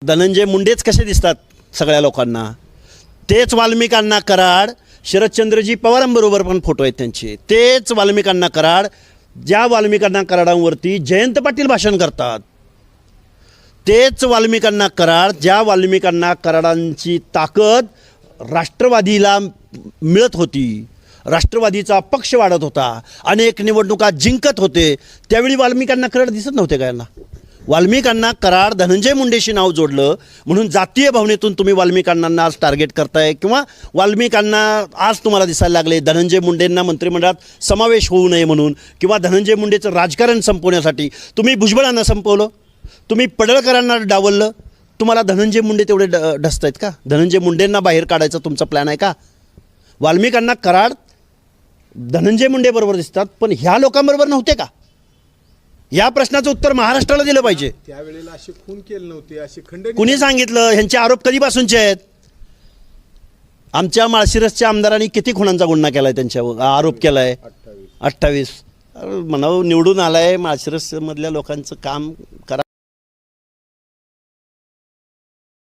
धनंजय मुंडेच कसे दिसतात सगळ्या लोकांना, तेच वाल्मिकांना कराड, शरदचंद्रजी पवारांबरोबर पण फोटो आहेत त्यांचे, तेच वाल्मिकांना कराड, ज्या वाल्मिकांना कराडांवरती जयंत पाटील भाषण करतात, तेच वाल्मिकांना कराड, ज्या वाल्मिकांना कराडांची ताकद राष्ट्रवादीला मिळत होती, राष्ट्रवादीचा पक्ष वाढत होता, अनेक निवडणुका जिंकत होते, त्यावेळी वाल्मिकांना कराड दिसत नव्हते का यांना? वाल्मिकांना कराड धनंजय मुंडेशी नाव जोडलं म्हणून जातीय भावनेतून तुम्ही वाल्मिकांना आज टार्गेट करताय, किंवा वाल्मिकांना आज तुम्हाला दिसायला लागले धनंजय मुंडेंना मंत्रिमंडळात समावेश होऊ नये म्हणून, किंवा धनंजय मुंडेचं राजकारण संपवण्यासाठी तुम्ही भुजबळांना संपवलं, तुम्ही पडळकरांना डावललं. तुम्हाला धनंजय मुंडे तेवढे ढसत आहेत का? धनंजय मुंडेंना बाहेर काढायचा तुमचा प्लॅन आहे का? वाल्मिकांना कराड धनंजय मुंडे बरोबर दिसतात, पण ह्या लोकांबरोबर नव्हते का? या प्रश्नाचं उत्तर महाराष्ट्राला दिलं पाहिजे. त्यावेळेला असे खून केले नव्हते, असे खंडन कुणी सांगितलं? ह्यांचे आरोप कधीपासूनचे आहेत? आमच्या माळशिरसच्या आमदारांनी किती खुणांचा गुन्हा केला आहे, त्यांच्यावर आरोप केला आहे? 28. म्हणावं निवडून आलाय, माळशिरसमधल्या लोकांचं काम